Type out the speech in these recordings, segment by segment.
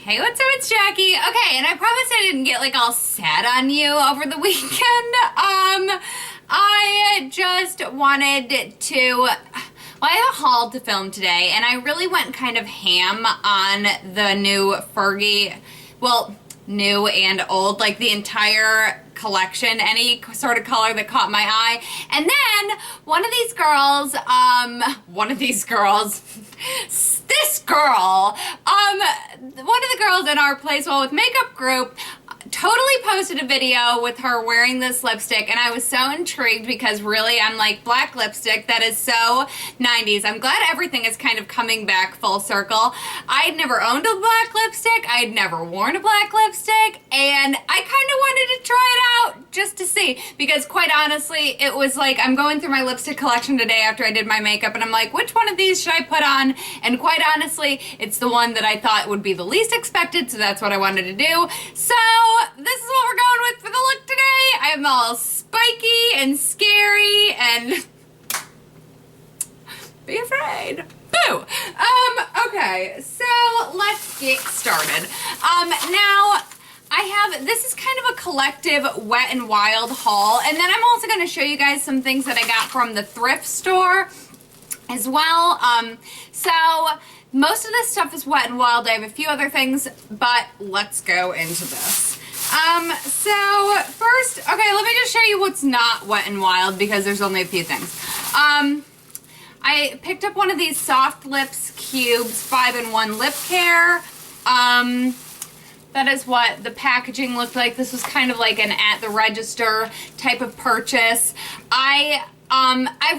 Hey, what's up? It's Jackie. Okay, and I promise I didn't get like all sad on you over the weekend. I just wanted to, well, I have a haul to film today, and I really went kind of ham on the new Fergie, well, new and old, like the entire collection, any sort of color that caught my eye. And then one of these girls, this girl, one of the girls in our Place Well with Makeup group totally posted a video with her wearing this lipstick, and I was so intrigued because really I'm like, black lipstick, that is so 90s. I'm glad everything is kind of coming back full circle. I'd never owned a black lipstick, I'd never worn a black lipstick, and I kind of wanted to try it out just to see, because quite honestly it was like, I'm going through my lipstick collection today after I did my makeup, and I'm like, which one of these should I put on? And quite honestly, it's the one that I thought would be the least expected, so that's what I wanted to do. So this is what we're going with for the look today. I'm all spiky and scary and be afraid. Boo! Okay, so let's get started. Now, this is kind of a collective Wet n Wild haul, and then I'm also going to show you guys some things that I got from the thrift store as well. So most of this stuff is Wet n Wild. I have a few other things, but let's go into this. So first, okay, let me just show you what's not Wet n Wild, because there's only a few things. I picked up one of these Soft Lips Cubes 5-in-1 lip care. That is what the packaging looked like. This was kind of like an at the register type of purchase. I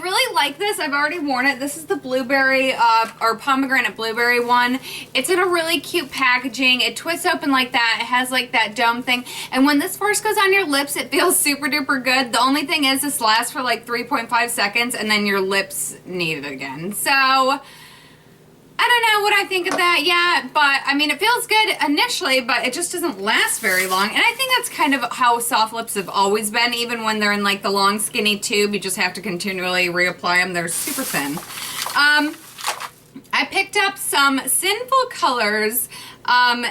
really like this. I've already worn it. This is the blueberry or pomegranate blueberry one. It's in a really cute packaging. It twists open like that. It has like that dome thing. And when this first goes on your lips, it feels super duper good. The only thing is this lasts for like 3.5 seconds and then your lips need it again. So I don't know what I think of that yet, but I mean, it feels good initially, but it just doesn't last very long. And I think that's kind of how soft lips have always been. Even when they're in like the long skinny tube, you just have to continually reapply them. They're super thin. I picked up some Sinful Colors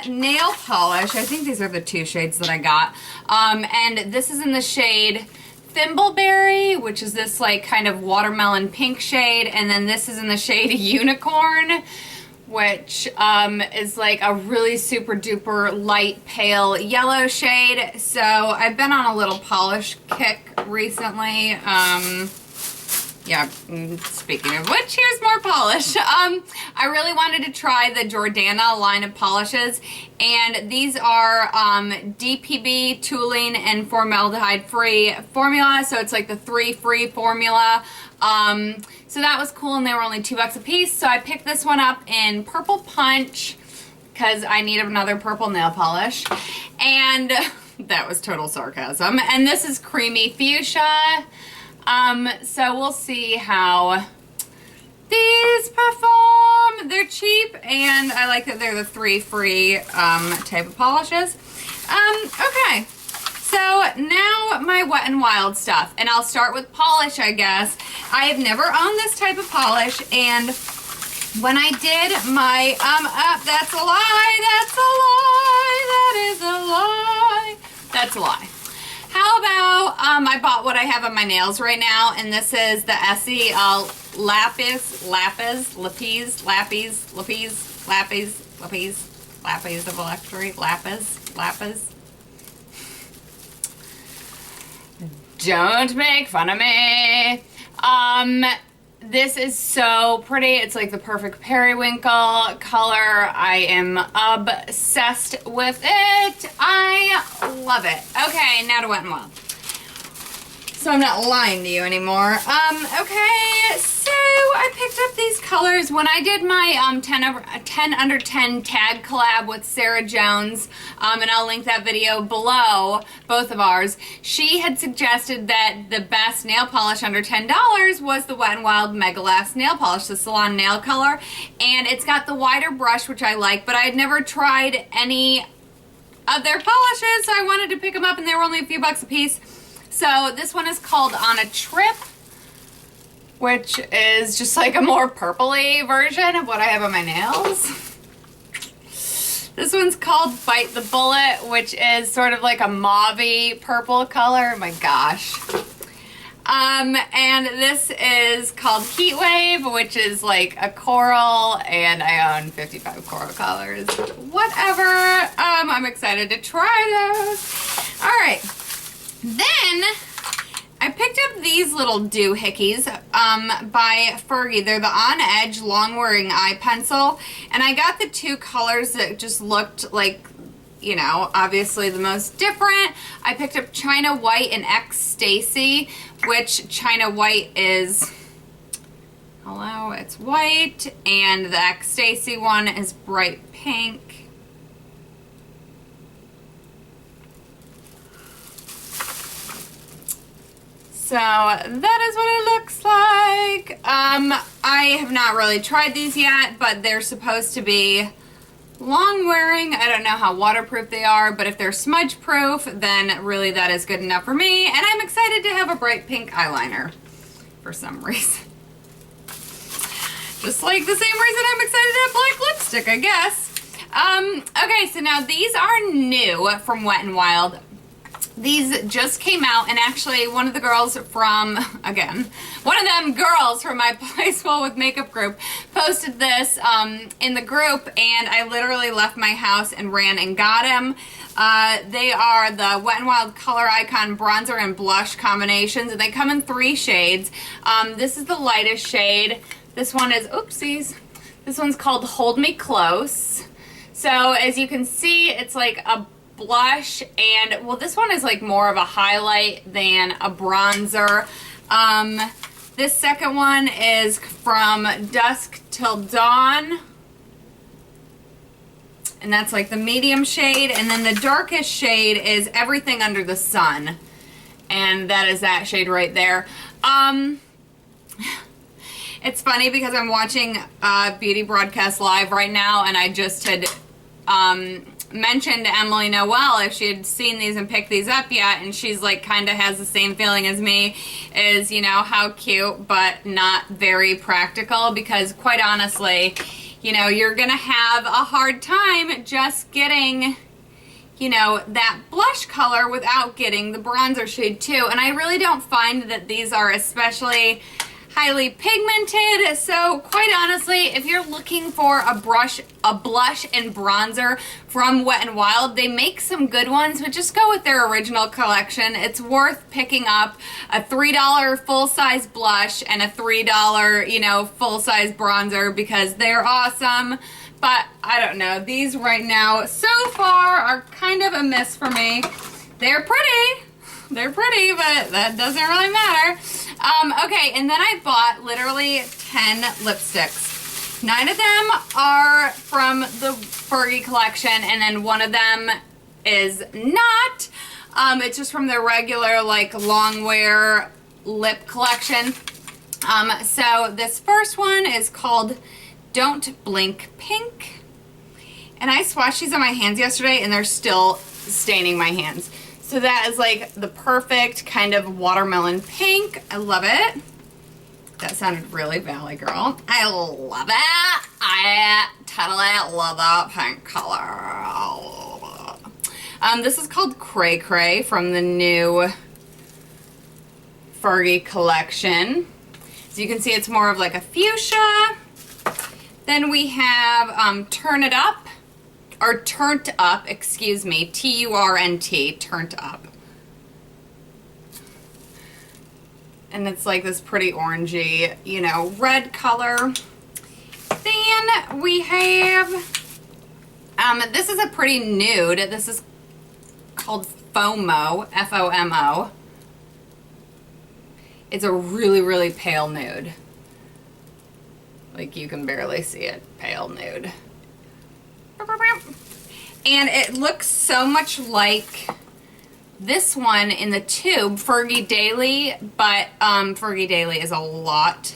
nail polish. I think these are the two shades that I got. And this is in the shade Thimbleberry, which is this like kind of watermelon pink shade, and then this is in the shade Unicorn, which is like a really super duper light pale yellow shade. So I've been on a little polish kick recently. Yeah, speaking of which, here's more polish. I really wanted to try the Jordana line of polishes, and these are DPB, toluene, and formaldehyde-free formula, so it's like the 3 free formula. So that was cool, and they were only $2 a piece, so I picked this one up in Purple Punch, because I need another purple nail polish, and that was total sarcasm. And this is Creamy Fuchsia. So we'll see how these perform. They're cheap, and I like that they're the 3 free type of polishes. Okay, so now my Wet n Wild stuff, and I'll start with polish, I guess. I have never owned this type of polish, and when I did my, that's a lie, that's a lie, that is a lie, that's a lie. How about, I bought what I have on my nails right now, and this is the Essie Lapis of Electric, Lapis. Don't make fun of me. This is so pretty. It's like the perfect periwinkle color. I am obsessed with it. I love it. Okay, now to Wet n Wild. So I'm not lying to you anymore. Okay, so I picked up these colors when I did my 10 under 10 tag collab with Sarah Jones, and I'll link that video below, both of ours. She had suggested that the best nail polish under $10 was the Wet n Wild Mega Last nail polish, the Salon nail color, and it's got the wider brush, which I like, but I had never tried any of their polishes, so I wanted to pick them up, and they were only a few bucks a piece. So this one is called On a Trip, which is just like a more purpley version of what I have on my nails. This one's called Bite the Bullet, which is sort of like a mauve-y purple color. Oh my gosh. And this is called Heat Wave, which is like a coral, and I own 55 coral colors. Whatever. I'm excited to try those. All right. Then I picked up these little doohickeys by Fergie. They're the On Edge Long Wearing Eye Pencil, and I got the two colors that just looked like, you know, obviously the most different. I picked up China White and X Stacy, which China White is, hello, it's white, and the X Stacy one is bright pink. So that is what it looks like. I have not really tried these yet, but they're supposed to be long wearing. I don't know how waterproof they are, but if they're smudge proof, then really that is good enough for me. And I'm excited to have a bright pink eyeliner for some reason. Just like the same reason I'm excited to have black lipstick, I guess. Okay, so now these are new from Wet n Wild. These just came out, and actually one of the girls from, again, one of them girls from my Play Swell with Makeup group posted this in the group, and I literally left my house and ran and got them. They are the Wet n Wild Color Icon Bronzer and Blush combinations, and they come in 3 shades. This is the lightest shade. This one is, oopsies, this one's called Hold Me Close. So as you can see, it's like a blush, and well, this one is like more of a highlight than a bronzer. This second one is From Dusk Till Dawn, and that's like the medium shade, and then the darkest shade is Everything Under the Sun, and that is that shade right there. It's funny because I'm watching Beauty Broadcast Live right now, and I just had mentioned to Emily Noel if she had seen these and picked these up yet, and she's like kind of has the same feeling as me, is, you know, how cute but not very practical, because quite honestly, you know, you're gonna have a hard time just getting, you know, that blush color without getting the bronzer shade too. And I really don't find that these are especially highly pigmented, so quite honestly, if you're looking for a blush and bronzer from Wet n Wild, they make some good ones, but just go with their original collection. It's worth picking up a $3 full-size blush and a $3, you know, full-size bronzer, because they're awesome. But I don't know, these right now so far are kind of a miss for me. They're pretty. They're pretty, but that doesn't really matter. Okay, and then I bought literally 10 lipsticks. 9 of them are from the Fergie collection, and then one of them is not. It's just from their regular, like, long wear lip collection. So this first one is called Don't Blink Pink. And I swatched these on my hands yesterday, and they're still staining my hands. So that is like the perfect kind of watermelon pink. I love it. That sounded really Valley Girl. I love it. I totally love that pink color. This is called Cray Cray from the new Fergie collection. So you can see it's more of like a fuchsia. Then we have Turn It Up. Or Turnt Up, excuse me, T-U-R-N-T, Turnt Up. And it's like this pretty orangey, you know, red color. Then we have, this is a pretty nude. This is called FOMO, F-O-M-O. It's a really, really pale nude. Like, you can barely see it, pale nude. And it looks so much like this one in the tube, Fergie Daily, but Fergie Daily is a lot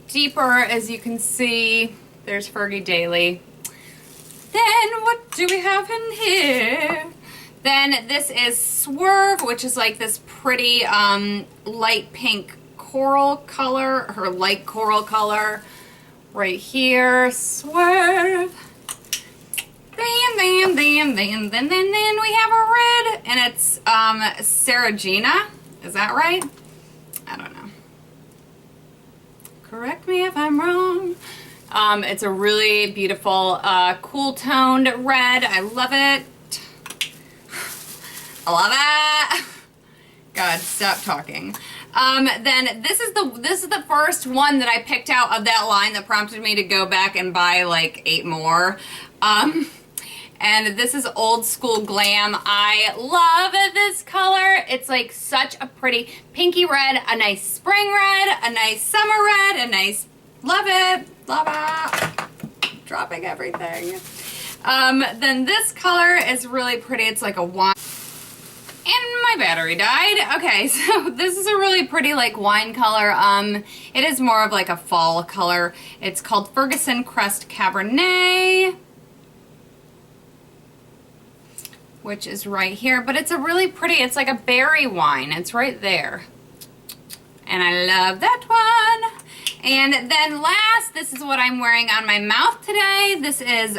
deeper, as you can see. There's Fergie Daily. Then what do we have in here? Then this is Swerve, which is like this pretty light pink coral color, or light coral color right here. Swerve. Then And then we have a red, and it's Saragina. Is that right? I don't know. Correct me if I'm wrong. It's a really beautiful, cool toned red. I love it. I love it. God, stop talking. Then this is the first one that I picked out of that line that prompted me to go back and buy like 8 more. And this is Old School Glam. I love this color. It's like such a pretty pinky red, a nice spring red, a nice summer red, a nice, love it, dropping everything. Then this color is really pretty. It's like a wine. And my battery died. Okay, so this is a really pretty like wine color. It is more of like a fall color. It's called Ferguson Crest Cabernet, which is right here. But it's a really pretty, it's like a berry wine. It's right there. And I love that one. And then last, this is what I'm wearing on my mouth today. This is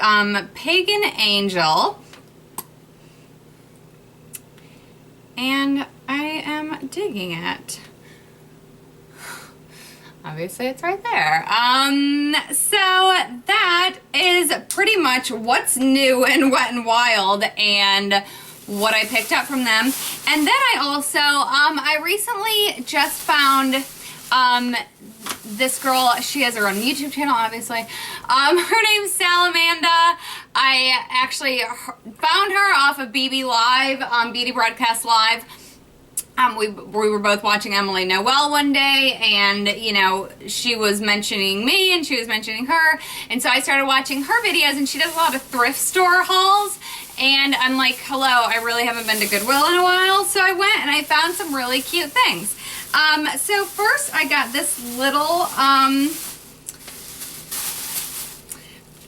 Pagan Angel. And I am digging it. Obviously it's right there. So that is pretty much what's new in Wet n Wild and what I picked up from them. And then I also, I recently just found this girl. She has her own YouTube channel, obviously. Her name's Salamanda. I actually found her off of BB Live, Beauty Broadcast Live. We were both watching Emily Noel one day, and, you know, she was mentioning me, and she was mentioning her, and so I started watching her videos, and she does a lot of thrift store hauls, and I'm like, hello, I really haven't been to Goodwill in a while, so I went, and I found some really cute things. So first I got this little,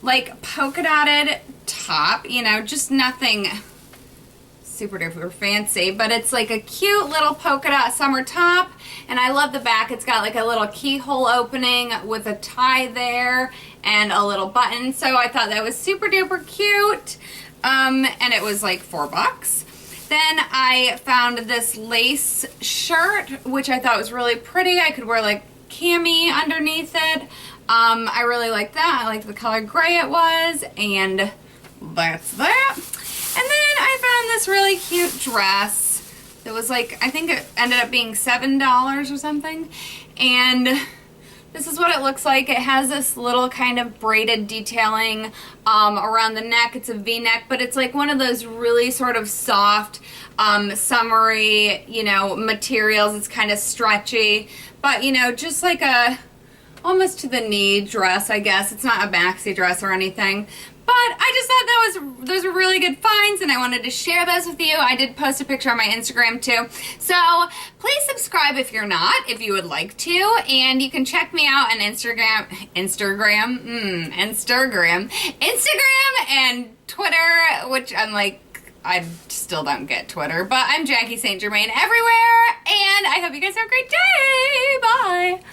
like polka dotted top, you know, just nothing super duper fancy, but it's like a cute little polka dot summer top, and I love the back. It's got like a little keyhole opening with a tie there and a little button, so I thought that was super duper cute, and it was like $4. Then I found this lace shirt, which I thought was really pretty. I could wear like cami underneath it. I really like that. I like the color gray it was, and that's that. And then I found this really cute dress that was like, I think it ended up being $7 or something. And this is what it looks like. It has this little kind of braided detailing around the neck. It's a V-neck, but it's like one of those really sort of soft, summery, you know, materials. It's kind of stretchy, but, you know, just like a almost to the knee dress, I guess. It's not a maxi dress or anything. But I just thought those were really good finds, and I wanted to share those with you. I did post a picture on my Instagram too. So please subscribe if you're not, if you would like to. And you can check me out on Instagram and Twitter, which I'm like, I still don't get Twitter, but I'm Jackie St. Germain everywhere. And I hope you guys have a great day. Bye.